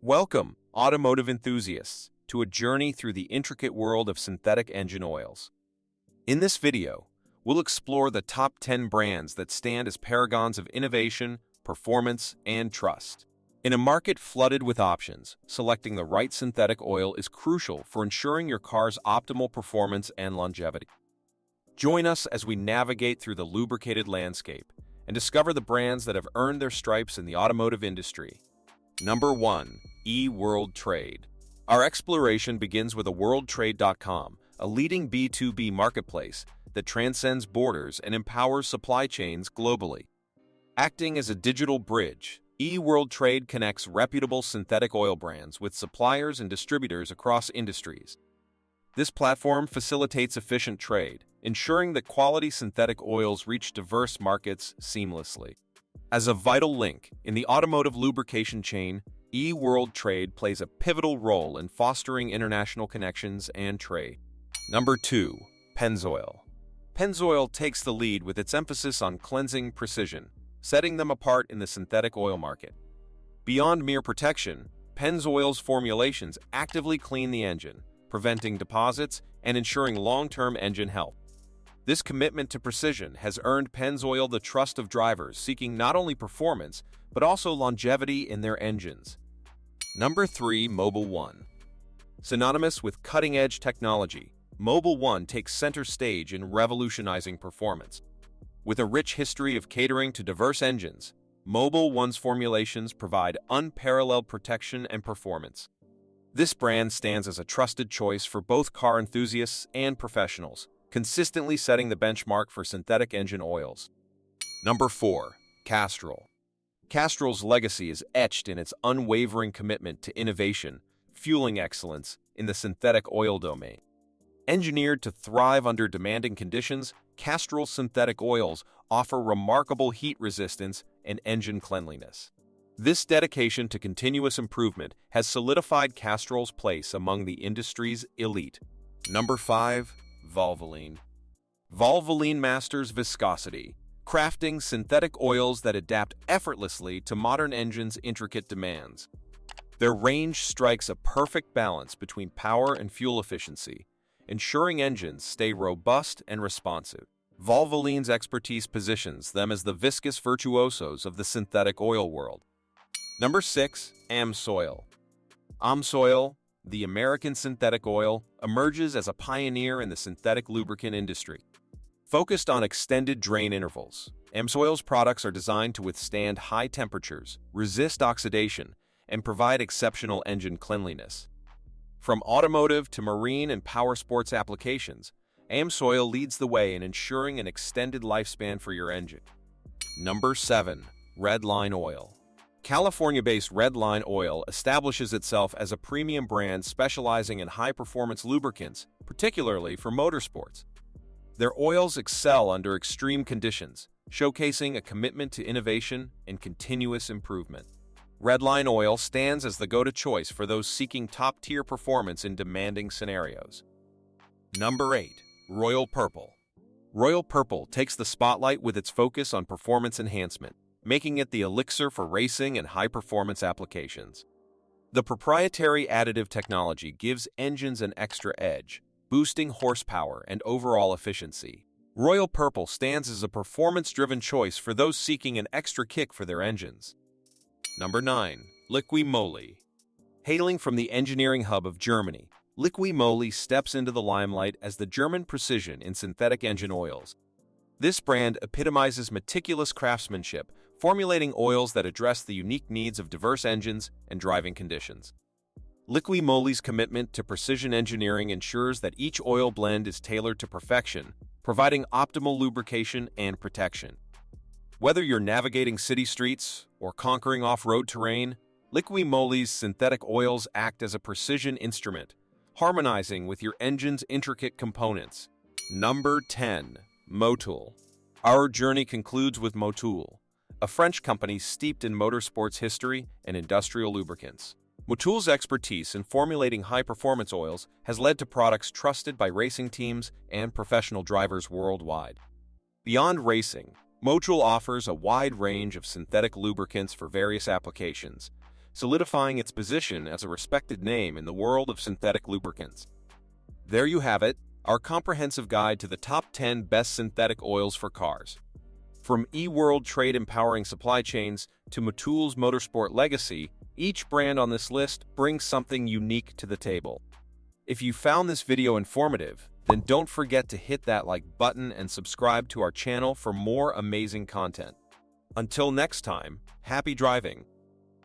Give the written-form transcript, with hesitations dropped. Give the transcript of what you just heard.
Welcome, automotive enthusiasts, to a journey through the intricate world of synthetic engine oils. In this video, we'll explore the top 10 brands that stand as paragons of innovation, performance, and trust. In a market flooded with options, selecting the right synthetic oil is crucial for ensuring your car's optimal performance and longevity. Join us as we navigate through the lubricated landscape and discover the brands that have earned their stripes in the automotive industry. Number 1. eWorld Trade. Our exploration begins with WorldTrade.com, a leading B2B marketplace that transcends borders and empowers supply chains globally. Acting as a digital bridge, eWorld Trade connects reputable synthetic oil brands with suppliers and distributors across industries. This platform facilitates efficient trade, ensuring that quality synthetic oils reach diverse markets seamlessly. As a vital link in the automotive lubrication chain, eWorld Trade plays a pivotal role in fostering international connections and trade. Number 2. Pennzoil. Pennzoil takes the lead with its emphasis on cleansing precision, setting them apart in the synthetic oil market. Beyond mere protection, Pennzoil's formulations actively clean the engine, preventing deposits and ensuring long-term engine health. This commitment to precision has earned Pennzoil the trust of drivers seeking not only performance, but also longevity in their engines. Number 3. Mobil 1. Synonymous with cutting-edge technology, Mobil 1 takes center stage in revolutionizing performance. With a rich history of catering to diverse engines, Mobil 1's formulations provide unparalleled protection and performance. This brand stands as a trusted choice for both car enthusiasts and professionals, consistently setting the benchmark for synthetic engine oils. Number 4. Castrol. Castrol's legacy is etched in its unwavering commitment to innovation, fueling excellence in the synthetic oil domain. Engineered to thrive under demanding conditions, Castrol synthetic oils offer remarkable heat resistance and engine cleanliness. This dedication to continuous improvement has solidified Castrol's place among the industry's elite. Number 5. Valvoline. Valvoline masters viscosity, crafting synthetic oils that adapt effortlessly to modern engines' intricate demands. Their range strikes a perfect balance between power and fuel efficiency, ensuring engines stay robust and responsive. Valvoline's expertise positions them as the viscous virtuosos of the synthetic oil world. Number 6. AMSOIL. AMSOIL, the American synthetic oil, emerges as a pioneer in the synthetic lubricant industry. Focused on extended drain intervals, AMSOIL's products are designed to withstand high temperatures, resist oxidation, and provide exceptional engine cleanliness. From automotive to marine and power sports applications, AMSOIL leads the way in ensuring an extended lifespan for your engine. Number 7. Redline Oil. California-based Redline Oil establishes itself as a premium brand specializing in high-performance lubricants, particularly for motorsports. Their oils excel under extreme conditions, showcasing a commitment to innovation and continuous improvement. Redline Oil stands as the go-to choice for those seeking top-tier performance in demanding scenarios. Number 8. Royal Purple. Royal Purple takes the spotlight with its focus on performance enhancement, making it the elixir for racing and high-performance applications. The proprietary additive technology gives engines an extra edge, boosting horsepower and overall efficiency. Royal Purple stands as a performance-driven choice for those seeking an extra kick for their engines. Number 9. Liqui Moly. Hailing from the engineering hub of Germany, Liqui Moly steps into the limelight as the German precision in synthetic engine oils. This brand epitomizes meticulous craftsmanship, formulating oils that address the unique needs of diverse engines and driving conditions. Liqui Moly's commitment to precision engineering ensures that each oil blend is tailored to perfection, providing optimal lubrication and protection. Whether you're navigating city streets or conquering off-road terrain, Liqui Moly's synthetic oils act as a precision instrument, harmonizing with your engine's intricate components. Number 10. Motul. Our journey concludes with Motul, a French company steeped in motorsports history and industrial lubricants. Motul's expertise in formulating high-performance oils has led to products trusted by racing teams and professional drivers worldwide. Beyond racing, Motul offers a wide range of synthetic lubricants for various applications, solidifying its position as a respected name in the world of synthetic lubricants. There you have it, our comprehensive guide to the top 10 best synthetic oils for cars. From eWorld Trade empowering supply chains to Motul motorsport legacy, each brand on this list brings something unique to the table. If you found this video informative, then don't forget to hit that like button and subscribe to our channel for more amazing content. Until next time, happy driving!